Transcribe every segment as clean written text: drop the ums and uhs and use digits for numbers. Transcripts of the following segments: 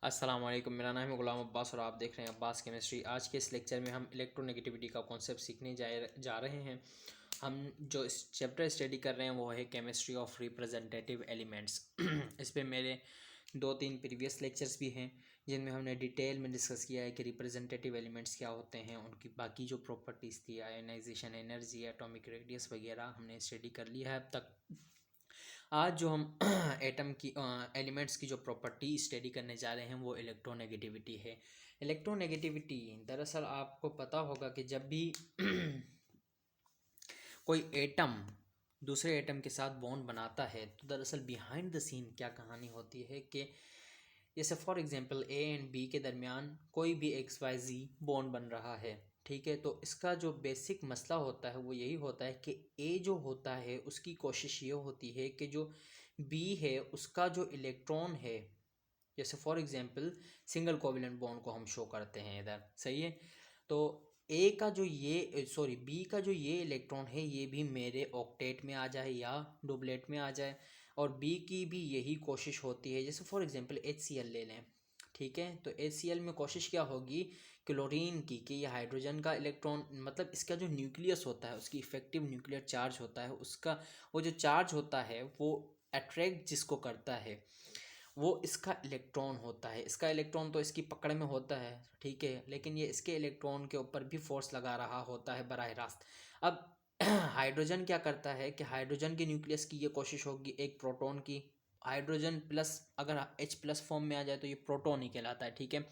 अस्सलाम वालेकुम। मेरा नाम है गुलाम अब्बास और आप देख रहे हैं अब्बास केमिस्ट्री। आज के इस लेक्चर में हम इलेक्ट्रोनेगेटिविटी का कॉन्सेप्ट सीखने जा रहे हैं। हम जो इस चैप्टर स्टडी कर रहे हैं वो है केमिस्ट्री ऑफ रिप्रेजेंटेटिव एलिमेंट्स। इस पे मेरे 2-3 प्रीवियस लेक्चर्स भी हैं जिनमें हमने डिटेल में डिस्कस किया है कि रिप्रेजेंटेटिव एलिमेंट्स क्या होते हैं, उनकी बाकी जो प्रॉपर्टीज़ थी, आयनाइजेशन एनर्जी, एटॉमिक रेडियस वगैरह हमने स्टडी कर लिया है अब तक। आज जो हम एटम की एलिमेंट्स की जो प्रॉपर्टी स्टडी करने जा रहे हैं वो इलेक्ट्रोनेगेटिविटी है। इलेक्ट्रोनेगेटिविटी दरअसल आपको पता होगा कि जब भी कोई एटम दूसरे एटम के साथ बॉन्ड बनाता है तो दरअसल बिहाइंड द सीन क्या कहानी होती है कि जैसे for example A and B के दरमियान कोई भी एक्स वाई जी बॉन्ड बन रहा है, ठीक है। तो इसका जो बेसिक मसला होता है वो यही होता है कि ए जो होता है उसकी कोशिश ये होती है कि जो बी है उसका जो इलेक्ट्रॉन है, जैसे for example single covalent bond को हम शो करते हैं इधर, सही है। तो ए का जो ये सॉरी बी का जो ये इलेक्ट्रॉन है ये भी मेरे ऑक्टेट में आ जाए या डुबलेट में आ जाए, और बी की भी यही कोशिश होती है। जैसे फॉर एग्जांपल HCl ले लें, ठीक है। तो HCl में कोशिश क्या होगी क्लोरीन की कि ये हाइड्रोजन का इलेक्ट्रॉन, मतलब इसका जो न्यूक्लियस होता है उसकी इफेक्टिव न्यूक्लियर चार्ज होता है, उसका वो जो चार्ज होता है वो अट्रैक्ट जिसको करता है वो इसका इलेक्ट्रॉन होता है। इसका इलेक्ट्रॉन तो इसकी पकड़ में होता है, ठीक है, लेकिन ये इसके इलेक्ट्रॉन के ऊपर भी फोर्स लगा रहा होता है बराह रास्त। अब हाइड्रोजन क्या करता है कि हाइड्रोजन के न्यूक्लियस की ये कोशिश होगी एक प्रोटॉन की, हाइड्रोजन प्लस अगर H+ फॉर्म में आ जाए तो ये प्रोटॉन ही कहलाता है, ठीक है।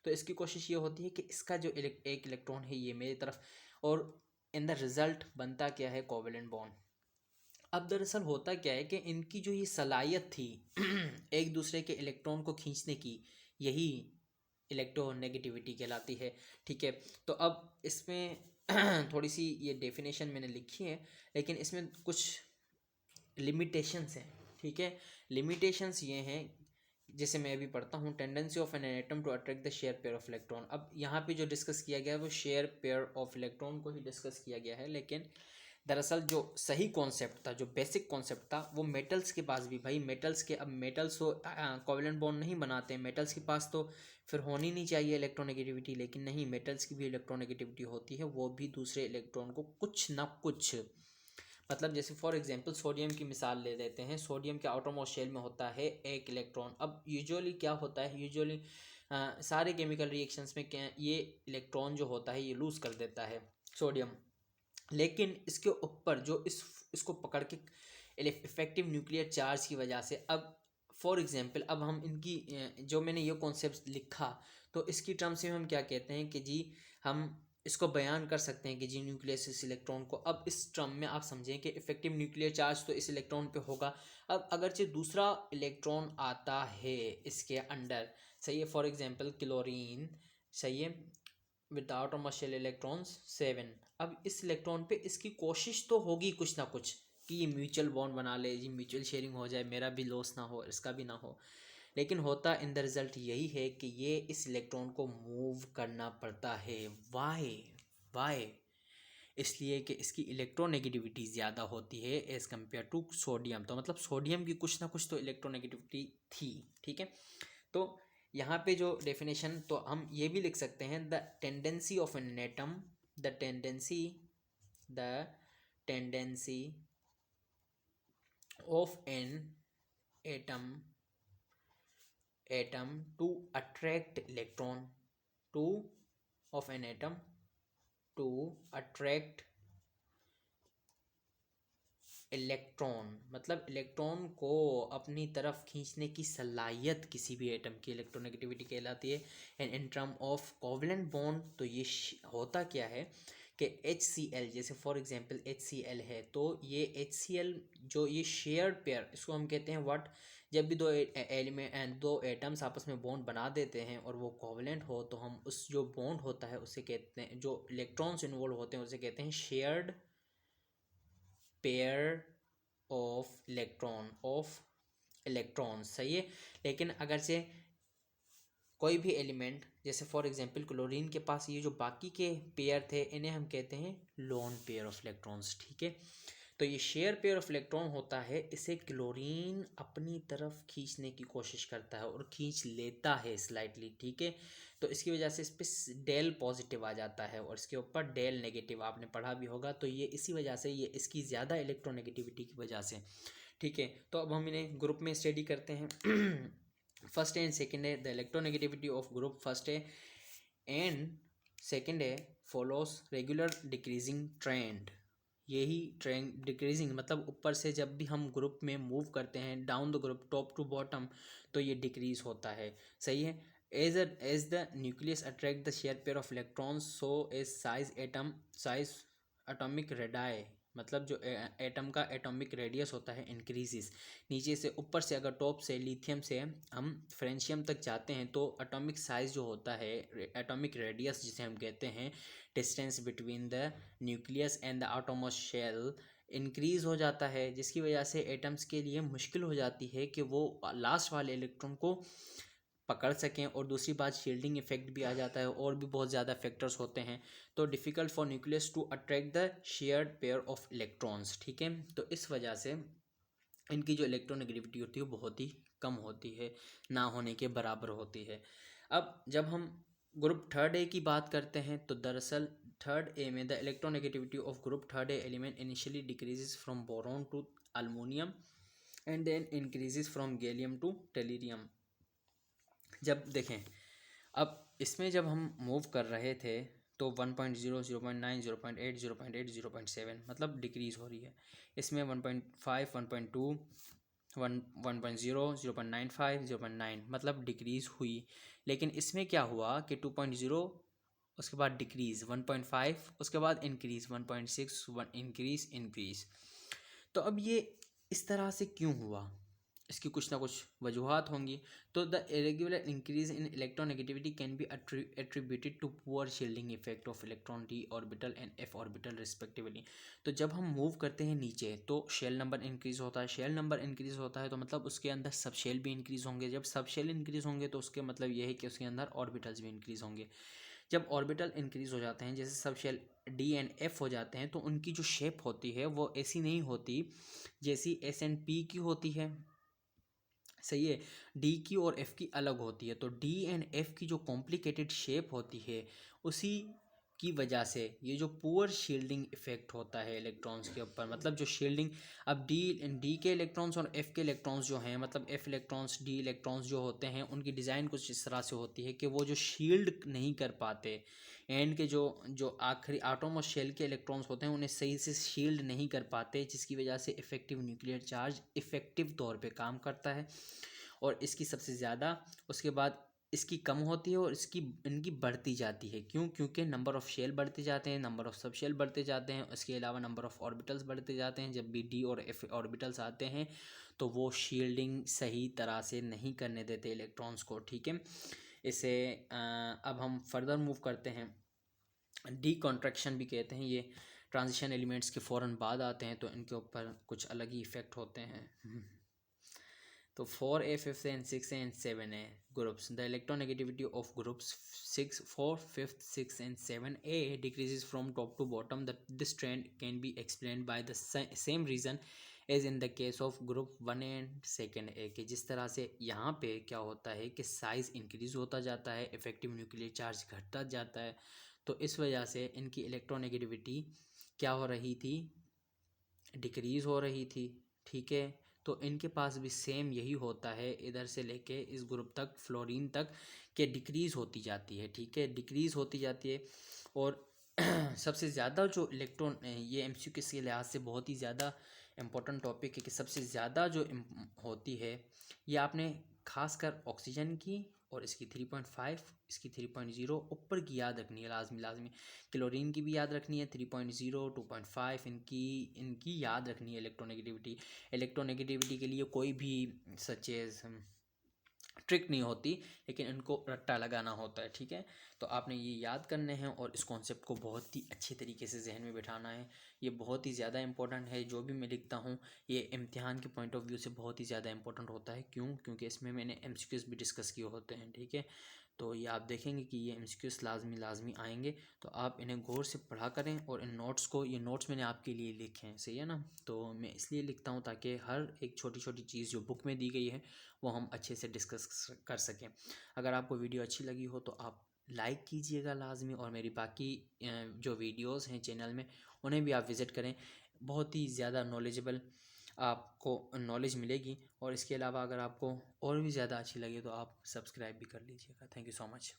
तो इसकी कोशिश ये होती है कि इसका जो एक इलेक्ट्रॉन है ये मेरी तरफ, और इन द रिजल्ट बनता क्या है कोवेलेंट बॉन्ड। अब दरअसल होता क्या है कि इनकी जो ये सलाहियत थी एक दूसरे के इलेक्ट्रॉन को खींचने की, यही इलेक्ट्रोनेगेटिविटी कहलाती है, ठीक है। तो अब इसमें थोड़ी सी ये डेफिनेशन मैंने लिखी है, लेकिन इसमें कुछ लिमिटेशंस हैं, ठीक है। लिमिटेशंस ये हैं, जैसे मैं अभी पढ़ता हूँ, tendency of an atom to attract the share pair of electron. अब यहाँ पे जो डिस्कस किया गया है वो शेयर पेयर ऑफ इलेक्ट्रॉन को ही डिस्कस किया गया है, लेकिन दरअसल जो सही कॉन्सेप्ट था, जो बेसिक कॉन्सेप्ट था, वो मेटल्स के पास भी, भाई मेटल्स के, अब मेटल्स तो कोवेलेंट बॉन्ड नहीं बनाते हैं, मेटल्स के पास तो फिर होनी नहीं चाहिए इलेक्ट्रोनेगेटिविटी, लेकिन नहीं, मेटल्स की भी इलेक्ट्रोनेगेटिविटी होती है। वो भी दूसरे इलेक्ट्रॉन को कुछ ना कुछ, मतलब जैसे फॉर एग्जांपल सोडियम की मिसाल ले लेते हैं। सोडियम के आउटरमोस्ट शेल में होता है एक इलेक्ट्रॉन। अब यूजुअली क्या होता है, यूजुअली सारे केमिकल रिएक्शंस में क्या ये इलेक्ट्रॉन जो होता है ये लूज़ कर देता है सोडियम, लेकिन इसके ऊपर जो इसको पकड़ के इफेक्टिव न्यूक्लियर चार्ज की वजह से, अब फॉर एग्जांपल अब हम इनकी जो मैंने ये कॉन्सेप्ट लिखा तो इसकी टर्म्स में हम क्या कहते हैं कि जी हम इसको बयान कर सकते हैं कि जी न्यूक्लियस इस इलेक्ट्रॉन को, अब इस टर्म में आप समझें कि इफेक्टिव न्यूक्लियर चार्ज तो इस इलेक्ट्रॉन पे होगा। अब अगरचे दूसरा इलेक्ट्रॉन आता है इसके अंडर, सही है, फॉर एग्जांपल क्लोरीन, सही है, विद आउटरमोस्ट शेल इलेक्ट्रॉन्स 7। अब इस इलेक्ट्रॉन पे इसकी कोशिश तो होगी कुछ ना कुछ कि ये म्यूचुअल बॉन्ड बना ले, जी म्यूचुअल शेयरिंग हो जाए, मेरा भी लॉस ना हो इसका भी ना हो, लेकिन होता इन द रिज़ल्ट यही है कि ये इस इलेक्ट्रॉन को मूव करना पड़ता है। वाई वाई इसलिए कि इसकी इलेक्ट्रोनेगेटिविटी ज़्यादा होती है एज़ कम्पेयर टू सोडियम। तो मतलब सोडियम की कुछ ना कुछ तो इलेक्ट्रोनेगेटिविटी थी, ठीक है। तो यहाँ पे जो डेफिनेशन, तो हम ये भी लिख सकते हैं, the tendency of an atom, the tendency the tendency of an atom atom to attract electron, to of an atom to attract electron, मतलब इलेक्ट्रॉन को अपनी तरफ खींचने की सलाहियत किसी भी एटम की इलेक्ट्रोनेगेटिविटी कहलाती है। And in term of covalent bond तो ये होता क्या है कि HCl, जैसे फॉर एग्जांपल HCl है, तो ये HCl जो ये शेयर्ड पेयर, इसको हम कहते हैं व्हाट, जब भी दो एलिमेंट एंड दो एटम्स आपस में बॉन्ड बना देते हैं और वो कोवलेंट हो तो हम उस जो बॉन्ड होता है उसे कहते हैं, जो इलेक्ट्रॉन्स इन्वॉल्व होते हैं उसे कहते हैं शेयर्ड पेयर ऑफ इलेक्ट्रॉन्स, सही है। लेकिन अगर से कोई भी एलिमेंट, जैसे फॉर एग्जांपल क्लोरीन के पास ये जो बाकी के पेयर थे इन्हें हम कहते हैं लोन पेयर ऑफ इलेक्ट्रॉन्स, ठीक है। तो ये शेयर पेयर ऑफ इलेक्ट्रॉन होता है, इसे क्लोरीन अपनी तरफ खींचने की कोशिश करता है और खींच लेता है स्लाइटली, ठीक है। तो इसकी वजह से इस पर डेल पॉजिटिव आ जाता है और इसके ऊपर डेल नेगेटिव, आपने पढ़ा भी होगा। तो ये इसी वजह से, ये इसकी ज़्यादा इलेक्ट्रोनेगेटिविटी की वजह से, ठीक है। तो अब हम इन्हें ग्रुप में स्टडी करते हैं। फर्स्ट है एंड सेकेंड है, the electronegativity of group first है एंड सेकेंड है फॉलोस रेगुलर डिक्रीजिंग ट्रेंड। यही ट्रेंड डिक्रीजिंग मतलब ऊपर से जब भी हम ग्रुप में मूव करते हैं down the group top to bottom, तो ये डिक्रीज होता है, सही है। As the nucleus attract the share pair of electrons, so as size atomic radii, मतलब जो एटम का एटॉमिक रेडियस होता है इंक्रीजेस। नीचे से ऊपर से अगर टॉप से लिथियम से हम फ्रेंशियम तक जाते हैं तो एटॉमिक साइज जो होता है, एटॉमिक रेडियस जिसे हम कहते हैं, distance between the nucleus and the outermost shell increase हो जाता है, जिसकी वजह से एटम्स के लिए मुश्किल हो जाती है कि वो लास्ट वाले इलेक्ट्रॉन को पकड़ सकें। और दूसरी बात, शील्डिंग इफेक्ट भी आ जाता है और भी बहुत ज़्यादा फैक्टर्स होते हैं। तो difficult for nucleus to attract the shared pair of electrons, ठीक है। तो इस वजह से इनकी जो इलेक्ट्रोनेगेटिविटी होती है वो बहुत ही कम होती है, ना होने के बराबर होती है। अब जब हम ग्रुप थर्ड ए की बात करते हैं तो दरअसल थर्ड ए में the electronegativity of group third A element initially decreases from boron to aluminium and then increases from gallium to thallium. जब देखें, अब इसमें जब हम मूव कर रहे थे तो 1.0, 0.9, 0.8, 0.8, 0.7 मतलब डिक्रीज़ हो रही है। इसमें 1.5, 1.2, 1.0, 0.95, 0.9 मतलब डिक्रीज़ हुई। लेकिन इसमें क्या हुआ कि 2.0 उसके बाद डिक्रीज़, 1.5 उसके बाद इंक्रीज़, 1.6 इंक्रीज़। तो अब ये इस तरह से क्यों हुआ, इसकी कुछ ना कुछ वजूहात होंगी। तो the irregular increase in electronegativity can be attributed to poor shielding effect of electron D orbital and F orbital respectively. तो जब हम मूव करते हैं नीचे तो शेल नंबर इंक्रीज होता है, शेल नंबर इंक्रीज होता है तो मतलब उसके अंदर सब शेल भी इंक्रीज होंगे। जब सब शेल इंक्रीज होंगे तो उसके मतलब ये है कि उसके अंदर ऑर्बिटल्स भी इंक्रीज होंगे। जब ऑर्बिटल इंक्रीज हो जाते हैं, जैसे सब शेल डी एंड एफ हो जाते हैं, तो उनकी जो शेप होती है वो ऐसी नहीं होती जैसी एस एंड पी की होती है, सही है। डी की और एफ की अलग होती है। तो डी एंड एफ की जो कॉम्प्लिकेटेड शेप होती है उसी की वजह से ये जो पुअर शील्डिंग इफेक्ट होता है इलेक्ट्रॉन्स के ऊपर, मतलब जो शील्डिंग, अब डी के इलेक्ट्रॉन्स और एफ के इलेक्ट्रॉन्स जो हैं, मतलब एफ इलेक्ट्रॉन्स डी इलेक्ट्रॉन्स जो होते हैं उनकी डिज़ाइन कुछ इस तरह से होती है कि वो जो शील्ड नहीं कर पाते, एंड के जो जो आखिरी आटम और शेल के इलेक्ट्रॉन्स होते हैं उन्हें सही से शील्ड नहीं कर पाते, जिसकी वजह से इफेक्टिव न्यूक्लियर चार्ज इफेक्टिव तौर पे काम करता है। और इसकी सबसे ज़्यादा उसके बाद इसकी कम होती है और इनकी बढ़ती जाती है। क्यों? क्योंकि नंबर ऑफ़ शेल बढ़ते जाते हैं, नंबर ऑफ़ सब शेल बढ़ते जाते हैं, उसके अलावा नंबर ऑफ़ ऑर्बिटल्स बढ़ते जाते हैं। जब भी डी और एफ ऑर्बिटल्स आते हैं तो वो शील्डिंग सही तरह से नहीं करने देते इलेक्ट्रॉन्स को, ठीक है। इसे अब हम फर्दर मूव करते हैं। डी कॉन्ट्रैक्शन भी कहते हैं, ये ट्रांजिशन एलिमेंट्स के फ़ौरन बाद आते हैं तो इनके ऊपर कुछ अलग ही इफ़ेक्ट होते हैं। तो 4A, 5th and 6th and 7A groups, the electronegativity of groups 6, 4, 5th, 6th and 7A decreases from top to bottom. That this trend can be explained by the same reason as in the case of group 1 and 2A के जिस तरह से यहाँ पे क्या होता है कि साइज़ इंक्रीज़ होता जाता है, इफेक्टिव न्यूक्लियर चार्ज घटता जाता है, तो इस वजह से इनकी इलेक्ट्रोनेगेटिविटी क्या हो रही थी, डिक्रीज़ हो रही थी, ठीक है। तो इनके पास भी सेम यही होता है, इधर से लेके इस ग्रुप तक, फ्लोरीन तक, के डिक्रीज़ होती जाती है, ठीक है, डिक्रीज़ होती जाती है। और सबसे ज़्यादा जो इलेक्ट्रॉन, ये एमसीक्यू के लिहाज से बहुत ही ज़्यादा इम्पोर्टेंट टॉपिक है कि सबसे ज़्यादा जो होती है ये आपने खासकर ऑक्सीजन की और इसकी 3.5, इसकी 3.0 ऊपर की याद रखनी है, लाजमी। क्लोरीन की भी याद रखनी है, 3.0, 2.5 इनकी याद रखनी है। इलेक्ट्रोनेगेटिविटी के लिए कोई भी सचेज ट्रिक नहीं होती, लेकिन इनको रट्टा लगाना होता है, ठीक है। तो आपने ये याद करने हैं और इस कॉन्सेप्ट को बहुत ही अच्छे तरीके से जहन में बिठाना है ये बहुत ही ज़्यादा इंपॉर्टेंट है। जो भी मैं लिखता हूँ ये इम्तिहान के पॉइंट ऑफ व्यू से बहुत ही ज़्यादा इंपॉर्टेंट होता है। क्यों? क्योंकि इसमें मैंने एमसीक्यूज़ भी डिस्कस किए होते हैं, ठीक है। तो ये आप देखेंगे कि ये एमसीक्यूज़ लाजमी आएंगे, तो आप इन्हें गौर से पढ़ा करें। और इन नोट्स को, ये नोट्स मैंने आपके लिए लिखे हैं, सही है ना। तो मैं इसलिए लिखता हूँ ताकि हर एक छोटी छोटी चीज़ जो बुक में दी गई है वो हम अच्छे से डिस्कस कर सकें। अगर आपको वीडियो अच्छी लगी हो तो आप लाइक कीजिएगा लाजमी, और मेरी बाकी जो वीडियोस हैं चैनल में उन्हें भी आप विज़िट करें। बहुत ही ज़्यादा नॉलेजेबल आपको नॉलेज मिलेगी। और इसके अलावा अगर आपको और भी ज़्यादा अच्छी लगे तो आप सब्सक्राइब भी कर लीजिएगा। Thank you so much.